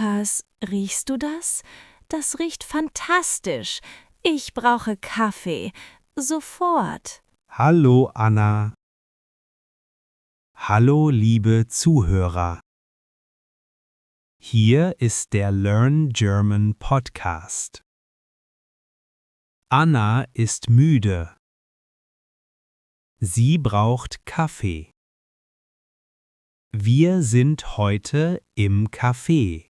Lukas, riechst du das? Das riecht fantastisch. Ich brauche Kaffee. Sofort. Hallo Anna. Hallo liebe Zuhörer. Hier ist der Learn German Podcast. Anna ist müde. Sie braucht Kaffee. Wir sind heute im Café.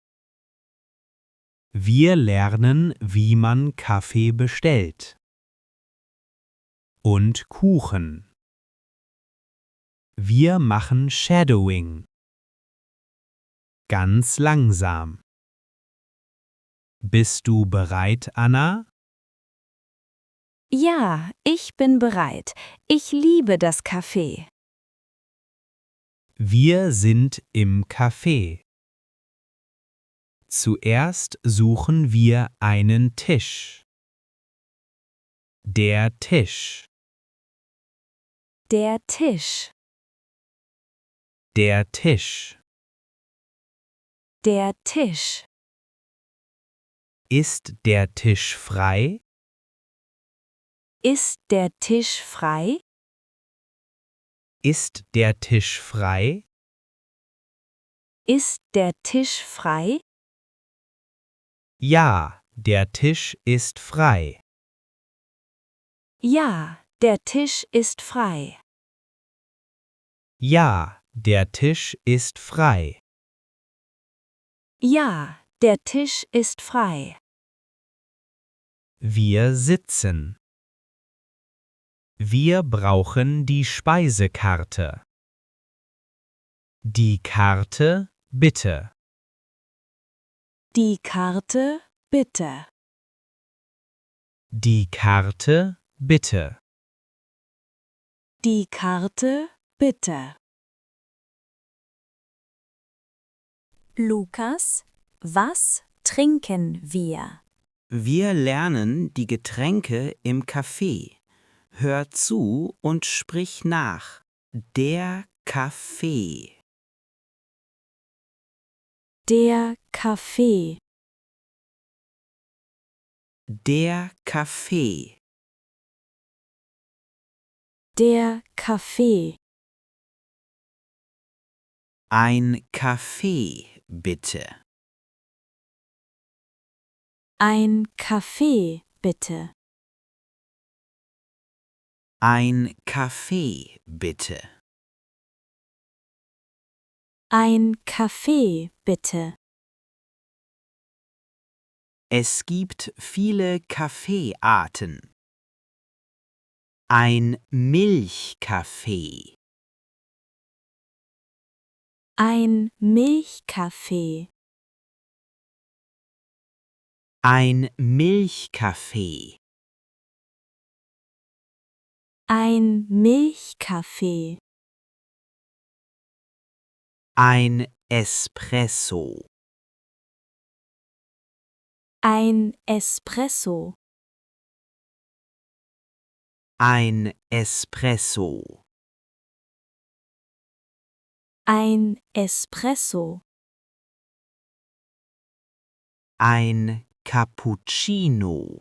Wir lernen, wie man Kaffee bestellt. Und Kuchen. Wir machen Shadowing. Ganz langsam. Bist du bereit, Anna? Ja, ich bin bereit. Ich liebe das Kaffee. Wir sind im Café. Zuerst suchen wir einen Tisch. Der Tisch. Der Tisch. Der Tisch. Der Tisch. Ist der Tisch frei? Ist der Tisch frei? Ist der Tisch frei? Ist der Tisch frei? Ja, der Tisch ist frei. Ja, der Tisch ist frei. Ja, der Tisch ist frei. Ja, der Tisch ist frei. Wir sitzen. Wir brauchen die Speisekarte. Die Karte, bitte. Die Karte, bitte. Die Karte, bitte. Die Karte, bitte. Lukas, was trinken wir? Wir lernen die Getränke im Café. Hör zu und sprich nach. Der Kaffee. Der Kaffee. Der Kaffee. Der Kaffee. Ein Kaffee, bitte. Ein Kaffee, bitte. Ein Kaffee, bitte. Ein Kaffee, bitte. Es gibt viele Kaffeearten. Ein Milchkaffee. Ein Milchkaffee. Ein Milchkaffee. Ein Milchkaffee. Ein Espresso. Ein Espresso. Ein Espresso. Ein Espresso. Ein Cappuccino.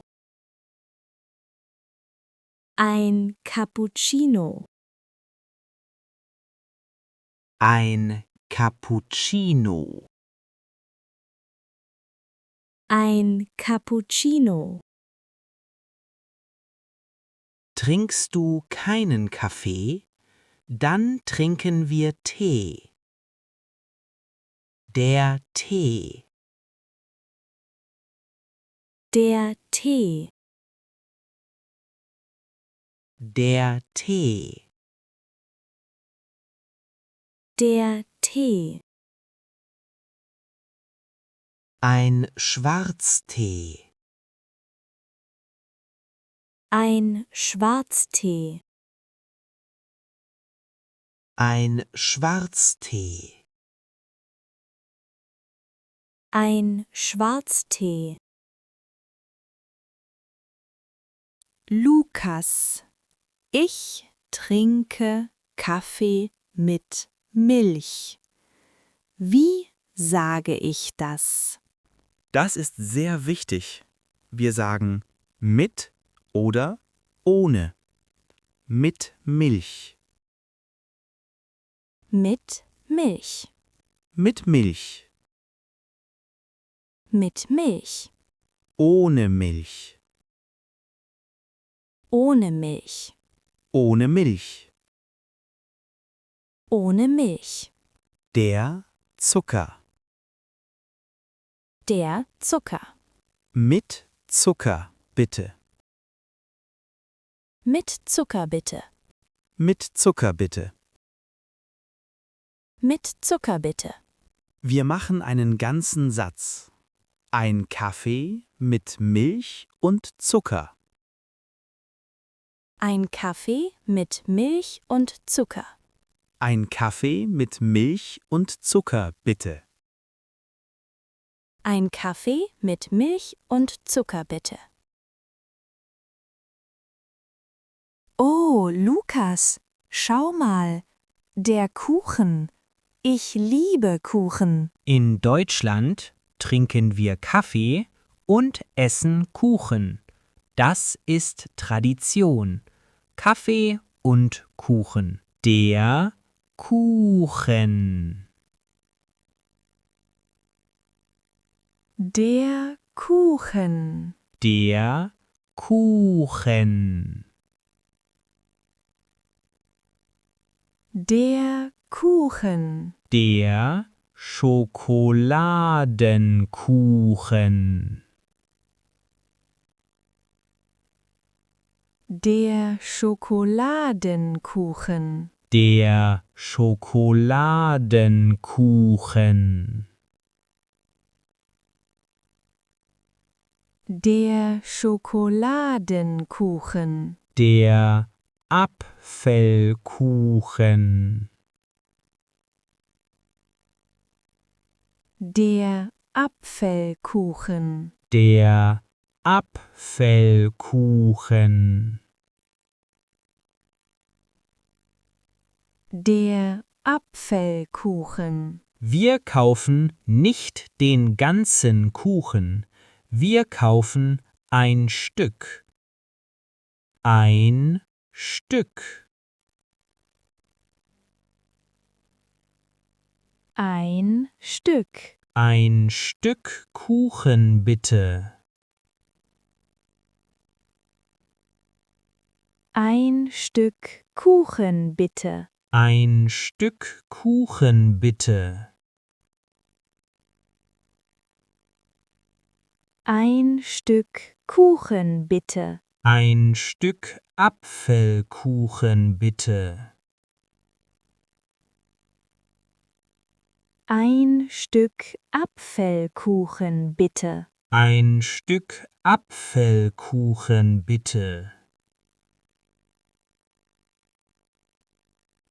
Ein Cappuccino. Ein Cappuccino. Ein Cappuccino. Trinkst du keinen Kaffee? Dann trinken wir Tee. Der Tee. Der Tee. Der Tee. Der Tee. Ein Schwarztee. Ein Schwarztee. Ein Schwarztee. Ein Schwarztee. Lukas, ich trinke Kaffee mit Milch. Wie sage ich das. Das ist sehr wichtig. Wir sagen mit oder ohne. Mit Milch. Mit Milch. Mit Milch. Mit Milch. Ohne Milch. Ohne Milch. Ohne Milch. Ohne Milch. Der Zucker. Der Zucker. Mit Zucker, bitte. Mit Zucker bitte. Mit Zucker, bitte. Mit Zucker bitte. Wir machen einen ganzen Satz. Ein Kaffee mit Milch und Zucker. Ein Kaffee mit Milch und Zucker. Ein Kaffee mit Milch und Zucker, bitte. Ein Kaffee mit Milch und Zucker bitte. Oh, Lukas, schau mal. Der Kuchen. Ich liebe Kuchen. In Deutschland trinken wir Kaffee und essen Kuchen. Das ist Tradition. Kaffee und Kuchen. Der Kuchen. Der Kuchen. Der Kuchen. Der Kuchen. Der Schokoladenkuchen. Der Schokoladenkuchen. Der Schokoladenkuchen. Der Schokoladenkuchen. Der Apfelkuchen. Der Apfelkuchen. Der Apfelkuchen. Der Apfelkuchen. Wir kaufen nicht den ganzen Kuchen, wir kaufen ein Stück. Ein Stück. Ein Stück. Ein Stück Kuchen bitte. Ein Stück Kuchen bitte. Ein Stück Kuchen bitte. Ein Stück Kuchen bitte. Ein Stück Apfelkuchen bitte. Ein Stück Apfelkuchen bitte. Ein Stück Apfelkuchen bitte.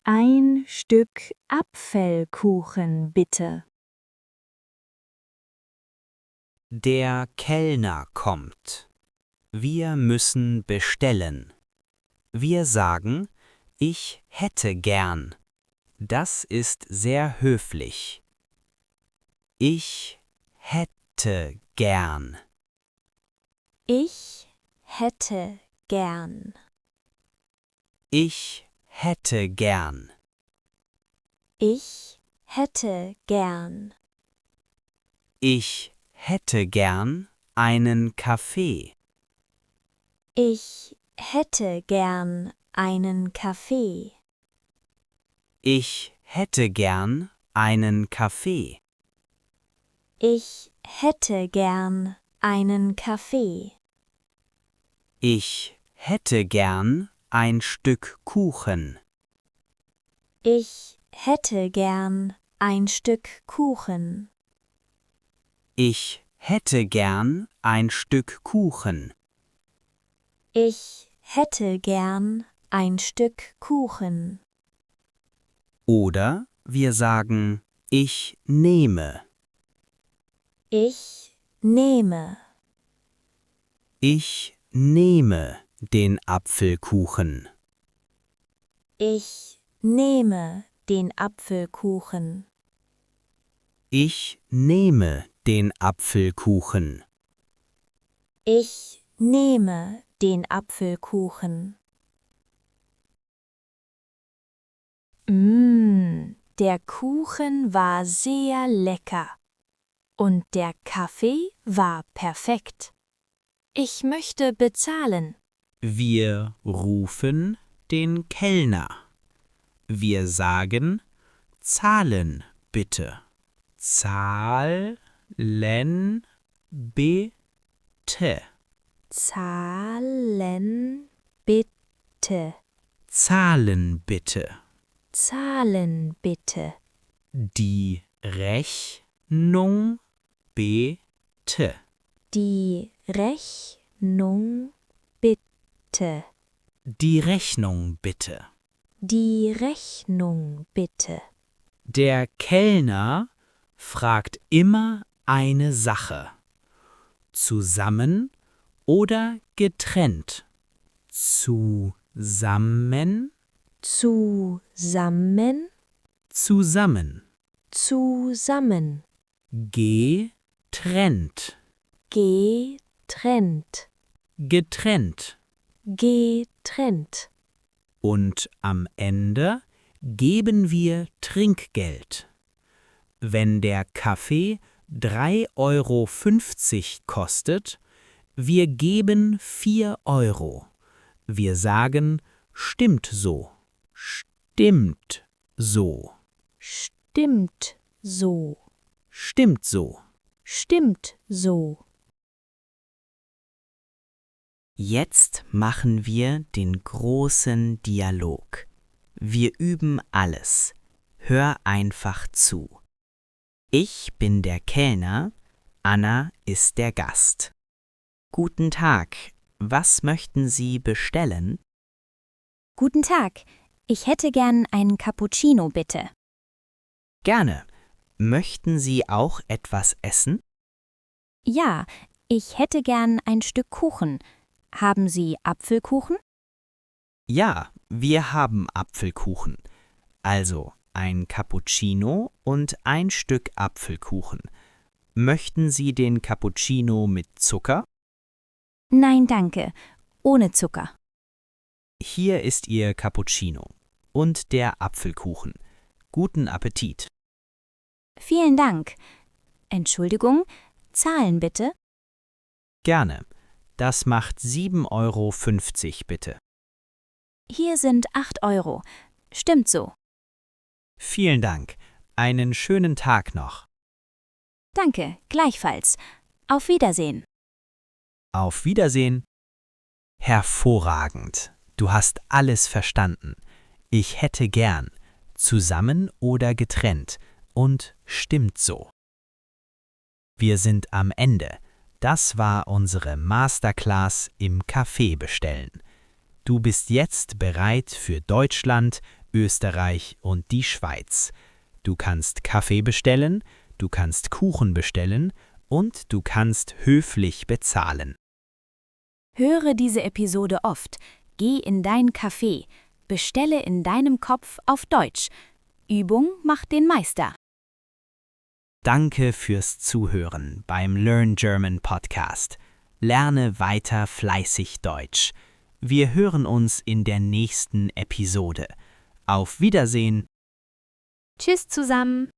Ein Stück Apfelkuchen bitte. Der Kellner kommt. Wir müssen bestellen. Wir sagen, ich hätte gern. Das ist sehr höflich. Ich hätte gern. Ich hätte gern. Ich hätte gern. Ich hätte gern. Ich hätte gern einen Kaffee. Ich hätte gern einen Kaffee. Ich hätte gern einen Kaffee. Ich hätte gern einen Kaffee. Ich hätte gern ein Stück Kuchen. Ich hätte gern ein Stück Kuchen. Ich hätte gern ein Stück Kuchen. Ich hätte gern ein Stück Kuchen. Oder wir sagen, ich nehme. Ich nehme. Ich nehme den Apfelkuchen. Ich nehme den Apfelkuchen. Ich nehme den Apfelkuchen. Ich nehme den Apfelkuchen. Der Kuchen war sehr lecker. Und der Kaffee war perfekt. Ich möchte bezahlen. Wir rufen den Kellner. Wir sagen, zahlen bitte. Zahlen bitte. Zahlen bitte. Zahlen bitte. Zahlen bitte. Die Rechnung bitte. Die Rechnung bitte. Die Rechnung bitte. Die Rechnung bitte. Der Kellner fragt immer eine Sache. Zusammen oder getrennt? Zusammen, Zusammen, zusammen. zusammen. Getrennt, Getrennt, getrennt. getrennt. Und am Ende geben wir Trinkgeld. Wenn der Kaffee 3,50 € kostet, wir geben 4 €. Wir sagen, stimmt so. Stimmt so. Stimmt so. Stimmt so. Stimmt so. Jetzt machen wir den großen Dialog. Wir üben alles. Hör einfach zu. Ich bin der Kellner, Anna ist der Gast. Guten Tag, was möchten Sie bestellen? Guten Tag, ich hätte gern einen Cappuccino, bitte. Gerne. Möchten Sie auch etwas essen? Ja, ich hätte gern ein Stück Kuchen. Haben Sie Apfelkuchen? Ja, wir haben Apfelkuchen. Also ein Cappuccino und ein Stück Apfelkuchen. Möchten Sie den Cappuccino mit Zucker? Nein, danke. Ohne Zucker. Hier ist Ihr Cappuccino und der Apfelkuchen. Guten Appetit. Vielen Dank. Entschuldigung, zahlen bitte. Gerne. Das macht 7,50 € bitte. Hier sind 8 €. Stimmt so. Vielen Dank. Einen schönen Tag noch. Danke, gleichfalls. Auf Wiedersehen. Auf Wiedersehen. Hervorragend. Du hast alles verstanden. Ich hätte gern. Zusammen oder getrennt. Und stimmt so. Wir sind am Ende. Das war unsere Masterclass im Kaffee bestellen. Du bist jetzt bereit für Deutschland, Österreich und die Schweiz. Du kannst Kaffee bestellen, du kannst Kuchen bestellen und du kannst höflich bezahlen. Höre diese Episode oft. Geh in dein Café. Bestelle in deinem Kopf auf Deutsch. Übung macht den Meister. Danke fürs Zuhören beim Learn German Podcast. Lerne weiter fleißig Deutsch. Wir hören uns in der nächsten Episode. Auf Wiedersehen. Tschüss zusammen.